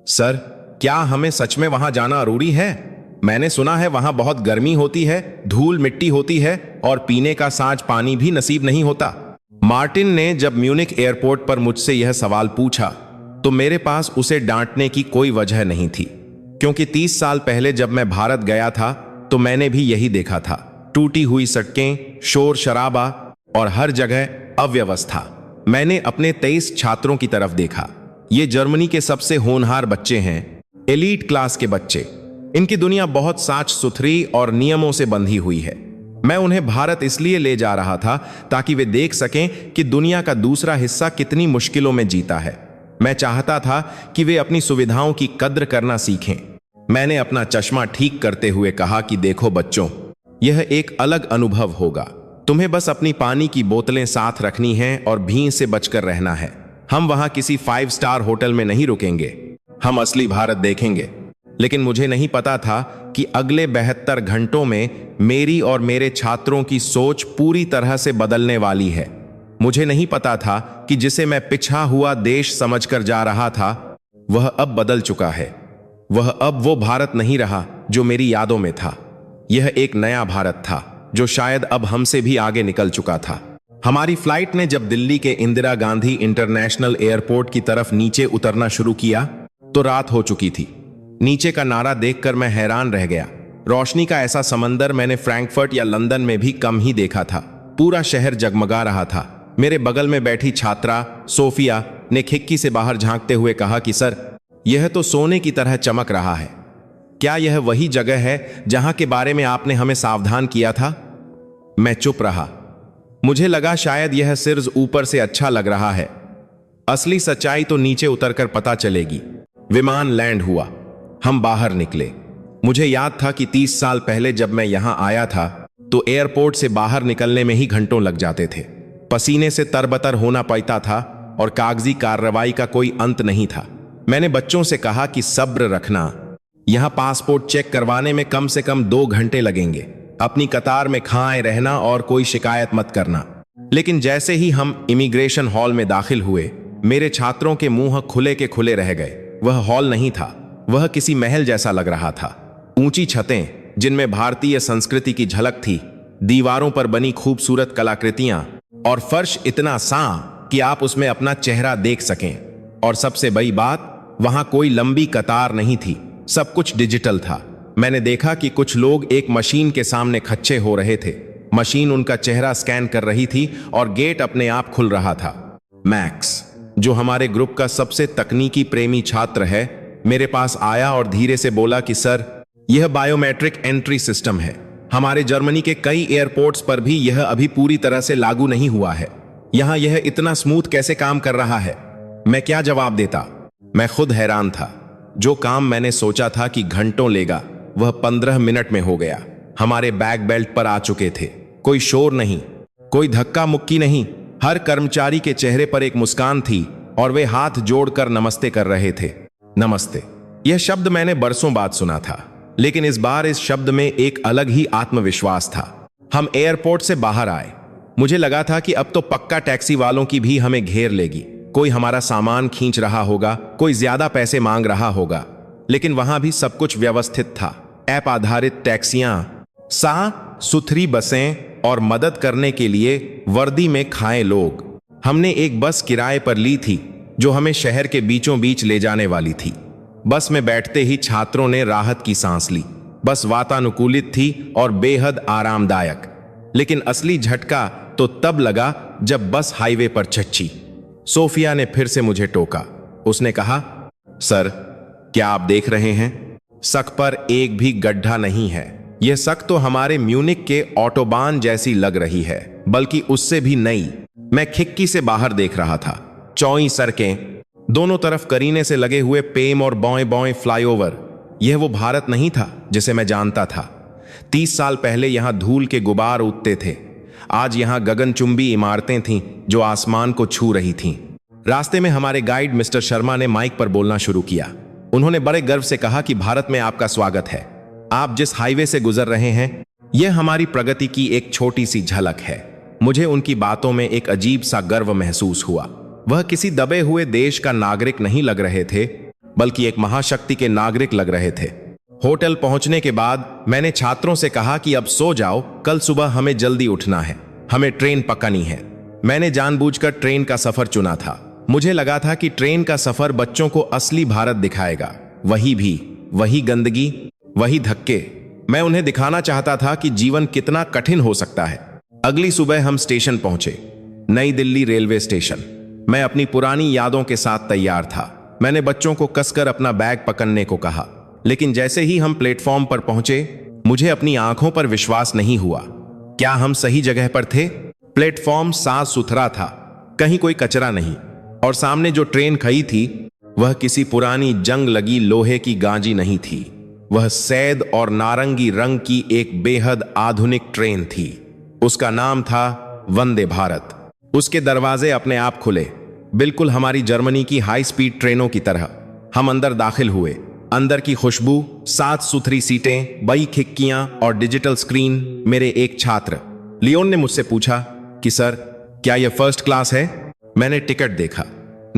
Sir, क्या हमें सच में वहां जाना जरूरी है? मैंने सुना है वहां बहुत गर्मी होती है, धूल मिट्टी होती है और पीने का साज पानी भी नसीब नहीं होता। मार्टिन ने जब म्यूनिख एयरपोर्ट पर मुझसे यह सवाल पूछा तो मेरे पास उसे डांटने की कोई वजह नहीं थी, क्योंकि 30 साल पहले जब मैं भारत गया था तो मैंने भी यही देखा था। टूटी हुई सड़कें, शोर शराबा और हर जगह अव्यवस्था। मैंने अपने 23 छात्रों की तरफ देखा। ये जर्मनी के सबसे होनहार बच्चे हैं, एलीट क्लास के बच्चे। इनकी दुनिया बहुत साफ सुथरी और नियमों से बंधी हुई है। मैं उन्हें भारत इसलिए ले जा रहा था ताकि वे देख सकें कि दुनिया का दूसरा हिस्सा कितनी मुश्किलों में जीता है। मैं चाहता था कि वे अपनी सुविधाओं की कद्र करना सीखें। मैंने अपना चश्मा ठीक करते हुए कहा कि देखो बच्चों, यह एक अलग अनुभव होगा। तुम्हें बस अपनी पानी की बोतलें साथ रखनी हैं और भीड़ से बचकर रहना है। हम वहां किसी 5 स्टार होटल में नहीं रुकेंगे, हम असली भारत देखेंगे। लेकिन मुझे नहीं पता था कि अगले 72 घंटों में मेरी और मेरे छात्रों की सोच पूरी तरह से बदलने वाली है। मुझे नहीं पता था कि जिसे मैं पिछड़ा हुआ देश समझकर जा रहा था वह अब बदल चुका है। वह अब वो भारत नहीं रहा जो मेरी यादों में था। यह एक नया भारत था जो शायद अब हमसे भी आगे निकल चुका था। हमारी फ्लाइट ने जब दिल्ली के इंदिरा गांधी इंटरनेशनल एयरपोर्ट की तरफ नीचे उतरना शुरू किया तो रात हो चुकी थी। नीचे का नारा देखकर मैं हैरान रह गया। रोशनी का ऐसा समंदर मैंने फ्रैंकफर्ट या लंदन में भी कम ही देखा था। पूरा शहर जगमगा रहा था। मेरे बगल में बैठी छात्रा सोफिया ने खिड़की से बाहर झांकते हुए कहा कि सर, यह तो सोने की तरह चमक रहा है। क्या यह वही जगह है जहां के बारे में आपने हमें सावधान किया था? मैं चुप रहा। मुझे लगा शायद यह सिर्फ ऊपर से अच्छा लग रहा है, असली सच्चाई तो नीचे उतरकर पता चलेगी। विमान लैंड हुआ, हम बाहर निकले। मुझे याद था कि 30 साल पहले जब मैं यहां आया था तो एयरपोर्ट से बाहर निकलने में ही घंटों लग जाते थे। पसीने से तरबतर होना पड़ता था और कागजी कार्रवाई का कोई अंत नहीं था। मैंने बच्चों से कहा कि सब्र रखना, यहां पासपोर्ट चेक करवाने में कम से कम 2 घंटे लगेंगे। अपनी कतार में खड़े रहना और कोई शिकायत मत करना। लेकिन जैसे ही हम इमिग्रेशन हॉल में दाखिल हुए, मेरे छात्रों के मुंह खुले के खुले रह गए। वह हॉल नहीं था, वह किसी महल जैसा लग रहा था। ऊंची छतें जिनमें भारतीय संस्कृति की झलक थी, दीवारों पर बनी खूबसूरत कलाकृतियां और फर्श इतना साफ कि आप उसमें अपना चेहरा देख सकें। और सबसे बड़ी बात, वहां कोई लंबी कतार नहीं थी, सब कुछ डिजिटल था। मैंने देखा कि कुछ लोग एक मशीन के सामने खच्चे हो रहे थे। मशीन उनका चेहरा स्कैन कर रही थी और गेट अपने आप खुल रहा था। मैक्स, जो हमारे ग्रुप का सबसे तकनीकी प्रेमी छात्र है, मेरे पास आया और धीरे से बोला कि सर, यह बायोमेट्रिक एंट्री सिस्टम है। हमारे जर्मनी के कई एयरपोर्ट्स पर भी यह अभी पूरी तरह से लागू नहीं हुआ है। यहां यह इतना स्मूथ कैसे काम कर रहा है? मैं क्या जवाब देता? मैं खुद हैरान था। जो काम मैंने सोचा था कि घंटों लेगा, वह 15 मिनट में हो गया। हमारे बैग बेल्ट पर आ चुके थे। कोई शोर नहीं, कोई धक्का मुक्की नहीं। हर कर्मचारी के चेहरे पर एक मुस्कान थी और वे हाथ जोड़कर नमस्ते कर रहे थे। नमस्ते, यह शब्द मैंने बरसों बाद सुना था, लेकिन इस बार इस शब्द में एक अलग ही आत्मविश्वास था। हम एयरपोर्ट से बाहर आए। मुझे लगा था कि अब तो पक्का टैक्सी वालों की भी हमें घेर लेगी। कोई हमारा सामान खींच रहा होगा, कोई ज्यादा पैसे मांग रहा होगा। लेकिन वहां भी सब कुछ व्यवस्थित था। ऐप आधारित टैक्सियां, साफ सुथरी बसें और मदद करने के लिए वर्दी में खाए लोग। हमने एक बस किराए पर ली थी जो हमें शहर के बीचों बीच ले जाने वाली थी। बस में बैठते ही छात्रों ने राहत की सांस ली। बस वातानुकूलित थी और बेहद आरामदायक। लेकिन असली झटका तो तब लगा जब बस हाईवे पर चढ़ी। सोफिया ने फिर से मुझे टोका। उसने कहा, सर, क्या आप देख रहे हैं? सड़क पर एक भी गड्ढा नहीं है। यह सड़क तो हमारे म्यूनिख के ऑटोबान जैसी लग रही है, बल्कि उससे भी नई। मैं खिड़की से बाहर देख रहा था। चौड़ी सड़कें, दोनों तरफ करीने से लगे हुए पेम और बौएं बौएं फ्लाईओवर। यह वो भारत नहीं था जिसे मैं जानता था। 30 साल पहले यहां धूल के गुबार उड़ते थे। आज यहां गगनचुंबी इमारतें थीं जो आसमान को छू रही थीं। रास्ते में हमारे गाइड मिस्टर शर्मा ने माइक पर बोलना शुरू किया। उन्होंने बड़े गर्व से कहा कि भारत में आपका स्वागत है। आप जिस हाईवे से गुजर रहे हैं, यह हमारी प्रगति की एक छोटी सी झलक है। मुझे उनकी बातों में एक अजीब सा गर्व महसूस हुआ। वह किसी दबे हुए देश का नागरिक नहीं लग रहे थे, बल्कि एक महाशक्ति के नागरिक लग रहे थे। होटल पहुंचने के बाद मैंने छात्रों से कहा कि अब सो जाओ, कल सुबह हमें जल्दी उठना है, हमें ट्रेन पकड़नी है। मैंने जानबूझकर ट्रेन का सफर चुना था। मुझे लगा था कि ट्रेन का सफर बच्चों को असली भारत दिखाएगा। वही भी, वही गंदगी, वही धक्के। मैं उन्हें दिखाना चाहता था कि जीवन कितना कठिन हो सकता है। अगली सुबह हम स्टेशन पहुंचे, नई दिल्ली रेलवे स्टेशन। मैं अपनी पुरानी यादों के साथ तैयार था। मैंने बच्चों को कसकर अपना बैग पकड़ने को कहा, लेकिन जैसे ही हम प्लेटफॉर्म पर पहुंचे, मुझे अपनी आंखों पर विश्वास नहीं हुआ। क्या हम सही जगह पर थे? प्लेटफॉर्म साफ सुथरा था, कहीं कोई कचरा नहीं, और सामने जो ट्रेन खड़ी थी वह किसी पुरानी जंग लगी लोहे की गांजी नहीं थी। वह सैद और नारंगी रंग की एक बेहद आधुनिक ट्रेन थी। उसका नाम था वंदे भारत। उसके दरवाजे अपने आप खुले, बिल्कुल हमारी जर्मनी की हाई स्पीड ट्रेनों की तरह। हम अंदर दाखिल हुए। अंदर की खुशबू, साफ सुथरी सीटें, बड़ी खिड़कियां और डिजिटल स्क्रीन। मेरे एक छात्र लियोन ने मुझसे पूछा कि सर, क्या यह फर्स्ट क्लास है? मैंने टिकट देखा।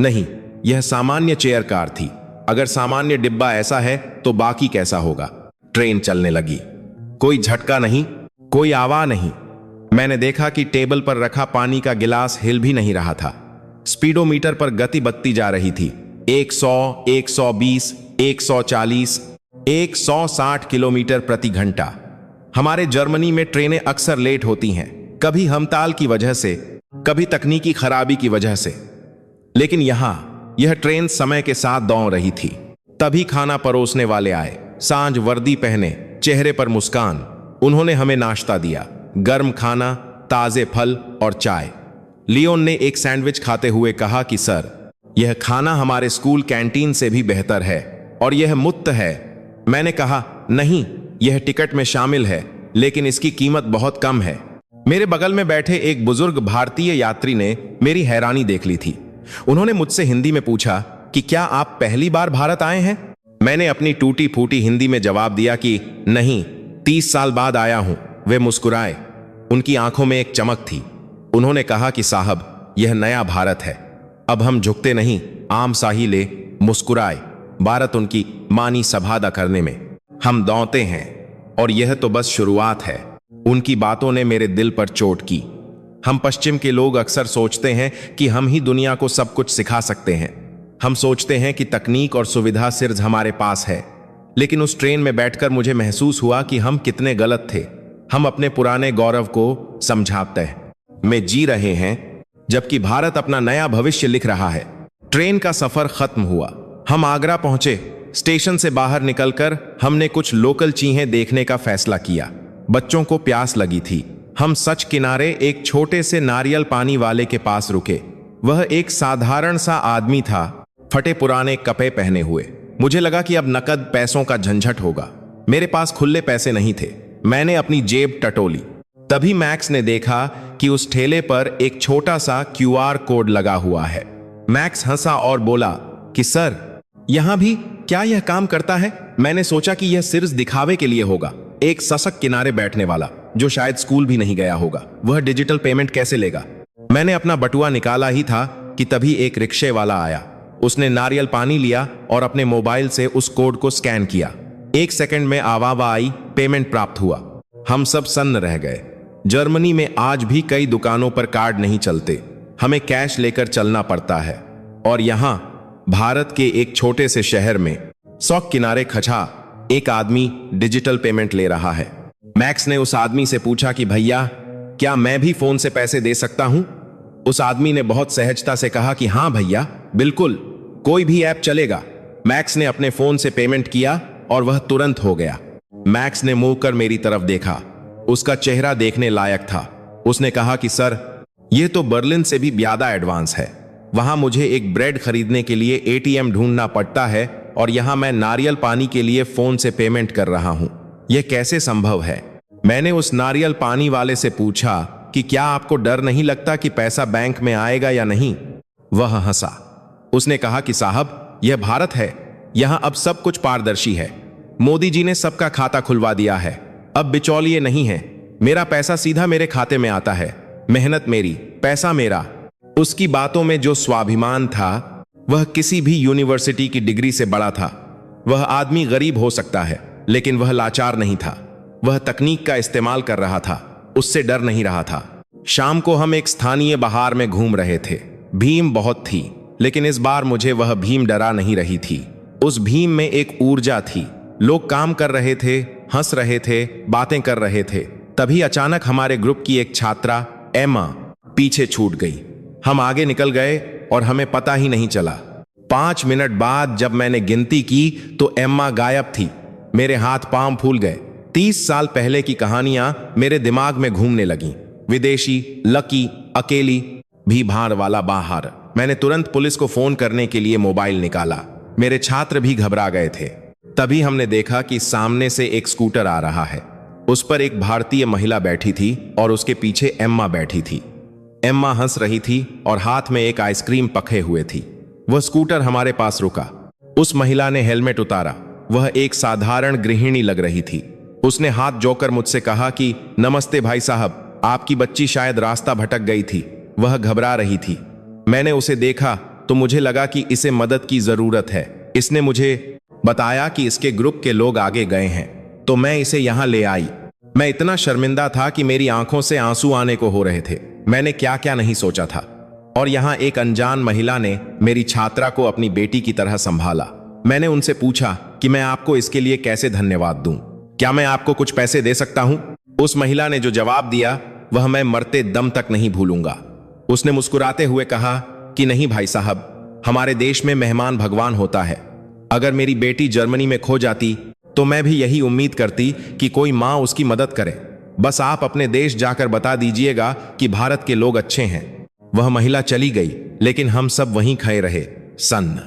नहीं, यह सामान्य चेयर कार थी। अगर सामान्य डिब्बा ऐसा है तो बाकी कैसा होगा? ट्रेन चलने लगी। कोई झटका नहीं, कोई आवाज नहीं। मैंने देखा कि टेबल पर रखा पानी का गिलास हिल भी नहीं रहा था। स्पीडोमीटर पर गति बढ़ती जा रही थी। 100, 120, 140, 160 किलोमीटर प्रति घंटा। हमारे जर्मनी में ट्रेनें अक्सर लेट होती हैं, कभी हमताल की वजह से, कभी तकनीकी खराबी की वजह से। लेकिन यहां यह ट्रेन समय के साथ दौड़ रही थी। तभी खाना परोसने वाले आए, सांझ वर्दी पहने, चेहरे पर मुस्कान। उन्होंने हमें नाश्ता दिया, गर्म खाना, ताजे फल और चाय। लियोन ने एक सैंडविच खाते हुए कहा कि सर, यह खाना हमारे स्कूल कैंटीन से भी बेहतर है और यह मुफ्त है। मैंने कहा, नहीं, यह टिकट में शामिल है, लेकिन इसकी कीमत बहुत कम है। मेरे बगल में बैठे एक बुजुर्ग भारतीय यात्री ने मेरी हैरानी देख ली थी। उन्होंने मुझसे हिंदी में पूछा कि क्या आप पहली बार भारत आए हैं? मैंने अपनी टूटी फूटी हिंदी में जवाब दिया कि नहीं, 30 साल बाद आया हूं। वे मुस्कुराए, उनकी आंखों में एक चमक थी। उन्होंने कहा कि साहब, यह नया भारत है। अब हम झुकते नहीं, आम साहिले मुस्कुराए। भारत उनकी मानी सभादा करने में हम दौड़ते हैं, और यह तो बस शुरुआत है। उनकी बातों ने मेरे दिल पर चोट की। हम पश्चिम के लोग अक्सर सोचते हैं कि हम ही दुनिया को सब कुछ सिखा सकते हैं। हम सोचते हैं कि तकनीक और सुविधा सिर्फ हमारे पास है। लेकिन उस ट्रेन में बैठकर मुझे महसूस हुआ कि हम कितने गलत थे। हम अपने पुराने गौरव को समझाते में जी रहे हैं, जबकि भारत अपना नया भविष्य लिख रहा है। ट्रेन का सफर खत्म हुआ। हम आगरा पहुंचे। स्टेशन से बाहर निकलकर हमने कुछ लोकल चीजें देखने का फैसला किया। बच्चों को प्यास लगी थी। हम सच किनारे एक छोटे से नारियल पानी वाले के पास रुके। वह एक साधारण सा आदमी था, फटे पुराने कपड़े पहने हुए। मुझे लगा कि अब नकद पैसों का झंझट होगा। मेरे पास खुले पैसे नहीं थे। मैंने अपनी जेब टटोली। तभी मैक्स ने देखा कि उस ठेले पर एक छोटा सा QR कोड लगा हुआ है। मैक्स हंसा और बोला कि सर, यहां भी क्या यह काम करता है? मैंने सोचा कि यह सिर्फ दिखावे के लिए होगा। एक सशक्त किनारे बैठने वाला जो शायद स्कूल भी नहीं गया होगा, वह डिजिटल पेमेंट कैसे लेगा? मैंने अपना बटुआ निकाला ही था कि तभी एक रिक्शे वाला आया। उसने नारियल पानी लिया और अपने मोबाइल से उस कोड को स्कैन किया। 1 सेकंड में आवाज आई, पेमेंट प्राप्त हुआ। हम सब सन्न रह गए। जर्मनी में आज भी कई दुकानों पर कार्ड नहीं चलते, हमें कैश लेकर चलना पड़ता है। और यहां भारत के एक छोटे से शहर में सड़क किनारे खड़ा एक आदमी डिजिटल पेमेंट ले रहा है। मैक्स ने उस आदमी से पूछा कि भैया, क्या मैं भी फोन से पैसे दे सकता हूं? उस आदमी ने बहुत सहजता से कहा कि हाँ भैया, बिल्कुल, कोई भी ऐप चलेगा। मैक्स ने अपने फोन से पेमेंट किया और वह तुरंत हो गया। मैक्स ने मुंह कर मेरी तरफ देखा। उसका चेहरा देखने लायक था। उसने कहा कि सर, यह तो बर्लिन से भी ज्यादा एडवांस है। वहां मुझे एक ब्रेड खरीदने के लिए ATM ढूंढना पड़ता है और यहां मैं नारियल पानी के लिए फोन से पेमेंट कर रहा हूं। यह कैसे संभव है? मैंने उस नारियल पानी वाले से पूछा कि क्या आपको डर नहीं लगता कि पैसा बैंक में आएगा या नहीं? वह हंसा। उसने कहा कि साहब, यह भारत है, यहां अब सब कुछ पारदर्शी है। मोदी जी ने सबका खाता खुलवा दिया है। अब बिचौलिए नहीं है। मेरा पैसा सीधा मेरे खाते में आता है। मेहनत मेरी, पैसा मेरा। उसकी बातों में जो स्वाभिमान था वह किसी भी यूनिवर्सिटी की डिग्री से बड़ा था। वह आदमी गरीब हो सकता है, लेकिन वह लाचार नहीं था। वह तकनीक का इस्तेमाल कर रहा था, उससे डर नहीं रहा था। शाम को हम एक स्थानीय बाजार में घूम रहे थे। भीड़ बहुत थी, लेकिन इस बार मुझे वह भीड़ डरा नहीं रही थी। उस भीड़ में एक ऊर्जा थी। लोग काम कर रहे थे, हंस रहे थे, बातें कर रहे थे। तभी अचानक हमारे ग्रुप की एक छात्रा एम्मा पीछे छूट गई। हम आगे निकल गए और हमें पता ही नहीं चला। 5 मिनट बाद जब मैंने गिनती की तो एम्मा गायब थी। मेरे हाथ पांव फूल गए। 30 साल पहले की कहानियां मेरे दिमाग में घूमने लगीं। विदेशी, लकी, अकेली, भीड़ वाला बाहर। मैंने तुरंत पुलिस को फोन करने के लिए मोबाइल निकाला। मेरे छात्र भी घबरा गए थे। तभी हमने देखा कि सामने से एक स्कूटर आ रहा है। उस पर एक भारतीय महिला बैठी थी और उसके पीछे एम्मा बैठी थी। एम्मा हंस रही थी और हाथ में एक आइसक्रीम पखे हुए थी। वह स्कूटर हमारे पास रुका। उस महिला ने हेलमेट उतारा। वह एक साधारण गृहिणी लग रही थी। उसने हाथ जोड़कर मुझसे कहा कि नमस्ते भाई साहब, आपकी बच्ची शायद रास्ता भटक गई थी। वह घबरा रही थी। मैंने उसे देखा तो मुझे लगा कि इसे मदद की जरूरत है। इसने मुझे बताया कि इसके ग्रुप के लोग आगे गए हैं, तो मैं इसे यहां ले आई। मैं इतना शर्मिंदा था कि मेरी आंखों से आंसू आने को हो रहे थे। मैंने क्या क्या नहीं सोचा था। और यहां एक अनजान महिला ने मेरी छात्रा को अपनी बेटी की तरह संभाला। मैंने उनसे पूछा कि मैं आपको इसके लिए कैसे धन्यवाद दूं। क्या मैं आपको कुछ पैसे दे सकता हूं? उस महिला ने जो जवाब दिया वह मैं मरते दम तक नहीं भूलूंगा। उसने मुस्कुराते हुए कहा कि नहीं भाई साहब, हमारे देश में मेहमान भगवान होता है। अगर मेरी बेटी जर्मनी में खो जाती तो मैं भी यही उम्मीद करती कि कोई माँ उसकी मदद करे। बस आप अपने देश जाकर बता दीजिएगा कि भारत के लोग अच्छे हैं। वह महिला चली गई, लेकिन हम सब वहीं खड़े रहे, सन्न।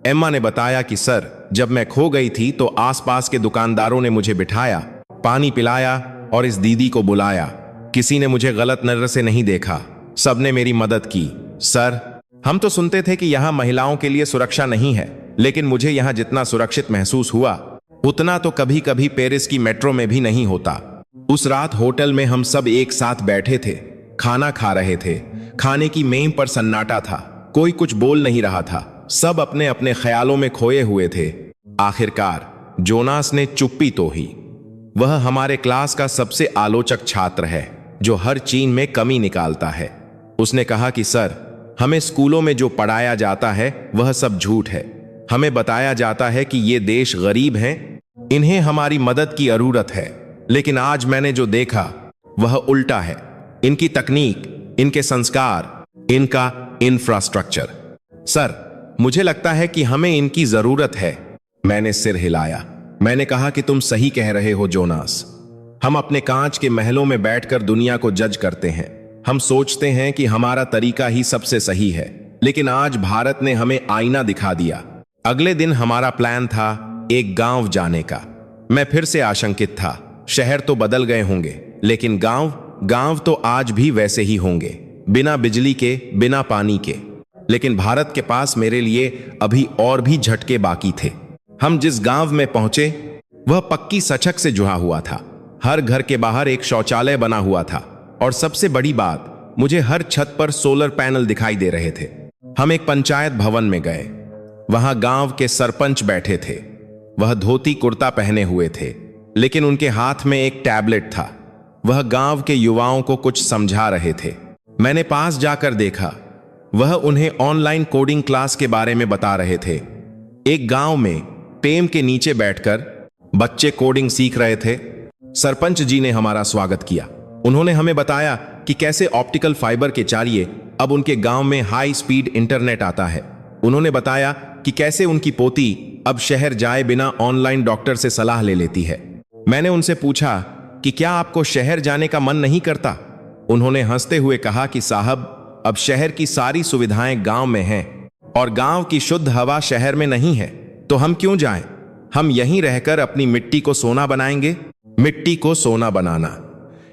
एम्मा ने बताया कि सर, जब मैं खो गई थी तो आसपास के दुकानदारों ने मुझे बिठाया, पानी पिलाया और इस दीदी को बुलाया। किसी ने मुझे गलत नजर से नहीं देखा। सबने मेरी मदद की। सर, हम तो सुनते थे कि यहाँ महिलाओं के लिए सुरक्षा नहीं है, लेकिन मुझे यहाँ जितना सुरक्षित महसूस हुआ उतना तो कभी कभी पेरिस की मेट्रो में भी नहीं होता। उस रात होटल में हम सब एक साथ बैठे थे, खाना खा रहे थे। खाने की मेज पर सन्नाटा था। कोई कुछ बोल नहीं रहा था। सब अपने अपने ख्यालों में खोए हुए थे। आखिरकार जोनास ने चुप्पी तोड़ी। वह हमारे क्लास का सबसे आलोचक छात्र है, जो हर चीज में कमी निकालता है। उसने कहा कि सर, हमें स्कूलों में जो पढ़ाया जाता है वह सब झूठ है। हमें बताया जाता है कि ये देश गरीब हैं, इन्हें हमारी मदद की जरूरत है। लेकिन आज मैंने जो देखा वह उल्टा है। इनकी तकनीक, इनके संस्कार, इनका इंफ्रास्ट्रक्चर। सर, मुझे लगता है कि हमें इनकी जरूरत है। मैंने सिर हिलाया। मैंने कहा कि तुम सही कह रहे हो जोनास। हम अपने कांच के महलों में बैठकर दुनिया को जज करते हैं। हम सोचते हैं कि हमारा तरीका ही सबसे सही है। लेकिन आज भारत ने हमें आईना दिखा दिया। अगले दिन हमारा प्लान था एक गांव जाने का। मैं फिर से आशंकित था। शहर तो बदल गए होंगे, लेकिन गांव तो आज भी वैसे ही होंगे, बिना बिजली के, बिना पानी के। लेकिन भारत के पास मेरे लिए अभी और भी झटके बाकी थे। हम जिस गांव में पहुंचे वह पक्की सड़क से जुड़ा हुआ था। हर घर के बाहर एक शौचालय बना हुआ था और सबसे बड़ी बात, मुझे हर छत पर सोलर पैनल दिखाई दे रहे थे। हम एक पंचायत भवन में गए। वहां गांव के सरपंच बैठे थे। वह धोती कुर्ता पहने हुए थे, लेकिन उनके हाथ में एक टैबलेट था। वह गांव के युवाओं को कुछ समझा रहे थे। मैंने पास जाकर देखा। वह उन्हें ऑनलाइन कोडिंग क्लास के बारे में बता रहे थे। एक गांव में पेड़ के नीचे बैठकर बच्चे कोडिंग सीख रहे थे। सरपंच जी ने हमारा स्वागत किया। उन्होंने हमें बताया कि कैसे ऑप्टिकल फाइबर के जरिए अब उनके गांव में हाई स्पीड इंटरनेट आता है। उन्होंने बताया कि कैसे उनकी पोती अब शहर जाए बिना ऑनलाइन डॉक्टर से सलाह ले लेती है। मैंने उनसे पूछा कि क्या आपको शहर जाने का मन नहीं करता? उन्होंने हंसते हुए कहा कि साहब, अब शहर की सारी सुविधाएं गांव में हैं और गांव की शुद्ध हवा शहर में नहीं है, तो हम क्यों जाएं? हम यहीं रहकर अपनी मिट्टी को सोना बनाएंगे। मिट्टी को सोना बनाना,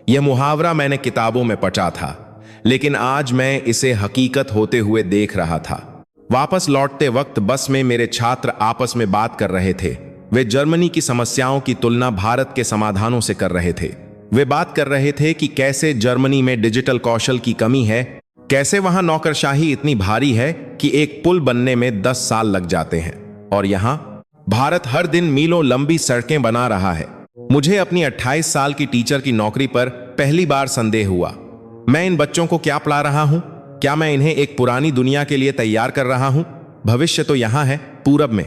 यह मुहावरा मैंने किताबों में पढ़ा था, लेकिन आज मैं इसे हकीकत होते हुए देख रहा था। वापस लौटते वक्त बस में मेरे छात्र आपस में बात कर रहे थे। वे जर्मनी की समस्याओं की तुलना भारत के समाधानों से कर रहे थे। वे बात कर रहे थे कि कैसे जर्मनी में डिजिटल कौशल की कमी है, कैसे वहां नौकरशाही इतनी भारी है कि एक पुल बनने में 10 साल लग जाते हैं और यहाँ भारत हर दिन मीलों लंबी सड़कें बना रहा है। मुझे अपनी 28 साल की टीचर की नौकरी पर पहली बार संदेह हुआ। मैं इन बच्चों को क्या पढ़ा रहा हूं? क्या मैं इन्हें एक पुरानी दुनिया के लिए तैयार कर रहा हूं? भविष्य तो यहां है, पूरब में।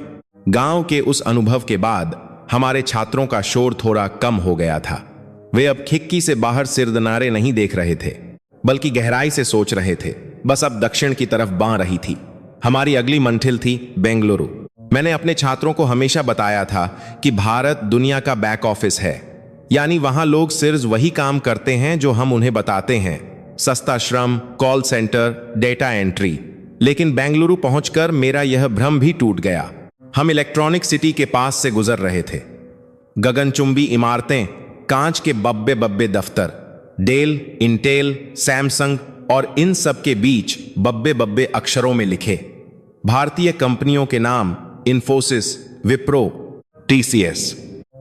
गांव के उस अनुभव के बाद हमारे छात्रों का शोर थोड़ा कम हो गया था। वे अब खिड़की से बाहर सिरदनारे नहीं देख रहे थे, बल्कि गहराई से सोच रहे थे। बस अब दक्षिण की तरफ बां रही थी। हमारी अगली मंजिल थी बेंगलुरु। मैंने अपने छात्रों को हमेशा बताया था कि भारत दुनिया का बैक ऑफिस है, यानी वहां लोग सिर्फ वही काम करते हैं जो हम उन्हें बताते हैं, सस्ता श्रम, कॉल सेंटर, डेटा एंट्री। लेकिन बेंगलुरु पहुंचकर मेरा यह भ्रम भी टूट गया। हम इलेक्ट्रॉनिक सिटी के पास से गुजर रहे थे। गगनचुंबी इमारतें, कांच के बब्बे बब्बे दफ्तर, डेल, इंटेल, सैमसंग और इन सब के बीच बब्बे बब्बे अक्षरों में लिखे भारतीय कंपनियों के नाम, इन्फोसिस, विप्रो, टीसीएस।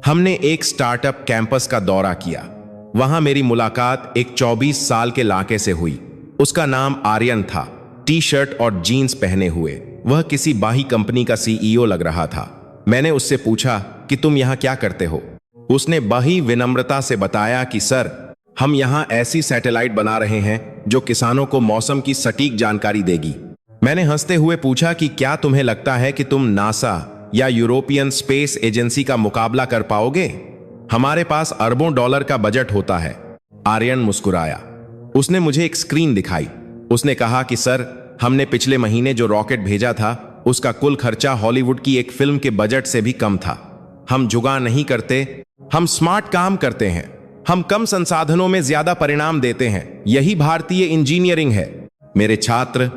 हमने एक स्टार्टअप कैंपस का दौरा किया। वहां मेरी मुलाकात एक 24 साल के लड़के से हुई। उसका नाम आर्यन था। टी शर्ट और जीन्स पहने हुए वह किसी बाही कंपनी का सीईओ लग रहा था। मैंने उससे पूछा कि तुम यहां क्या करते हो? उसने बड़ी विनम्रता से बताया कि सर, हम यहां ऐसी सैटेलाइट बना रहे हैं जो किसानों को मौसम की सटीक जानकारी देगी। मैंने हंसते हुए पूछा कि क्या तुम्हें लगता है कि तुम नासा या यूरोपियन स्पेस एजेंसी का मुकाबला कर पाओगे? हमारे पास अरबों डॉलर का बजट होता है। आर्यन मुस्कुराया। उसने मुझे एक स्क्रीन दिखाई। उसने कहा कि सर, हमने पिछले महीने जो रॉकेट भेजा था उसका कुल खर्चा हॉलीवुड की एक फिल्म के बजट से भी कम था। हम जुगाड़ नहीं करते, हम स्मार्ट काम करते हैं। हम कम संसाधनों में ज्यादा परिणाम देते हैं। यही भारतीय इंजीनियरिंग है। मेरे छात्र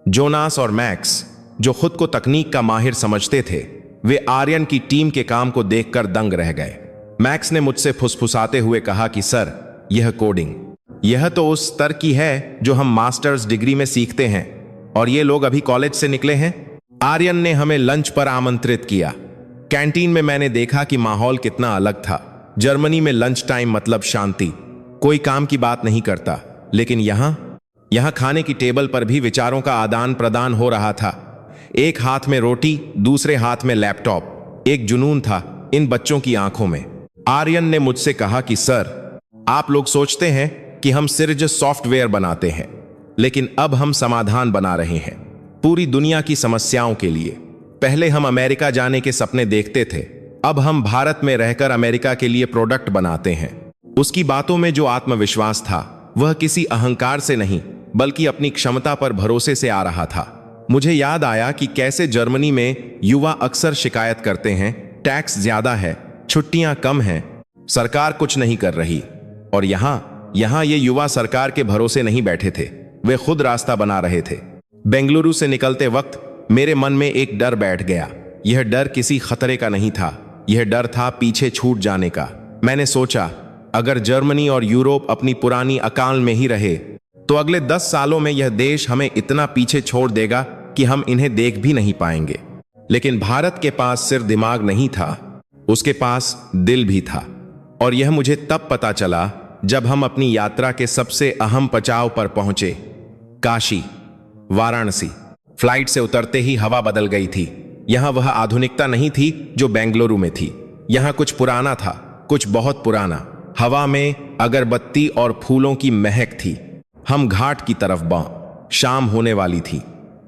जोनास और मैक्स, जो खुद को तकनीक का माहिर समझते थे, वे आर्यन की टीम के काम को देखकर दंग रह गए। मैक्स ने मुझसे फुसफुसाते हुए कहा कि सर, यह कोडिंग, यह तो उस स्तर की है जो हम मास्टर्स डिग्री में सीखते हैं, और ये लोग अभी कॉलेज से निकले हैं। आर्यन ने हमें लंच पर आमंत्रित किया। कैंटीन में मैंने देखा कि माहौल कितना अलग था। जर्मनी में लंच टाइम मतलब शांति, कोई काम की बात नहीं करता। लेकिन यहाँ खाने की टेबल पर भी विचारों का आदान प्रदान हो रहा था। एक हाथ में रोटी, दूसरे हाथ में लैपटॉप। एक जुनून था इन बच्चों की आंखों में। आर्यन ने मुझसे कहा कि सर, आप लोग सोचते हैं कि हम सिर्फ सॉफ्टवेयर बनाते हैं, लेकिन अब हम समाधान बना रहे हैं पूरी दुनिया की समस्याओं के लिए। पहले हम अमेरिका जाने के सपने देखते थे, अब हम भारत में रहकर अमेरिका के लिए प्रोडक्ट बनाते हैं। उसकी बातों में जो आत्मविश्वास था वह किसी अहंकार से नहीं, बल्कि अपनी क्षमता पर भरोसे से आ रहा था। मुझे याद आया कि कैसे जर्मनी में युवा अक्सर शिकायत करते हैं, टैक्स ज्यादा है, छुट्टियां कम हैं, सरकार कुछ नहीं कर रही। और यहाँ ये युवा सरकार के भरोसे नहीं बैठे थे, वे खुद रास्ता बना रहे थे। बेंगलुरु से निकलते वक्त मेरे मन में एक डर बैठ गया। यह डर किसी खतरे का नहीं था, यह डर था पीछे छूट जाने का। मैंने सोचा, अगर जर्मनी और यूरोप अपनी पुरानी अकाल में ही रहे तो अगले 10 सालों में यह देश हमें इतना पीछे छोड़ देगा कि हम इन्हें देख भी नहीं पाएंगे। लेकिन भारत के पास सिर्फ दिमाग नहीं था, उसके पास दिल भी था। और यह मुझे तब पता चला जब हम अपनी यात्रा के सबसे अहम पड़ाव पर पहुंचे, काशी, वाराणसी। फ्लाइट से उतरते ही हवा बदल गई थी। यहां वह आधुनिकता नहीं थी जो बेंगलुरु में थी। यहां कुछ पुराना था, कुछ बहुत पुराना। हवा में अगरबत्ती और फूलों की महक थी। हम घाट की तरफ शाम होने वाली थी।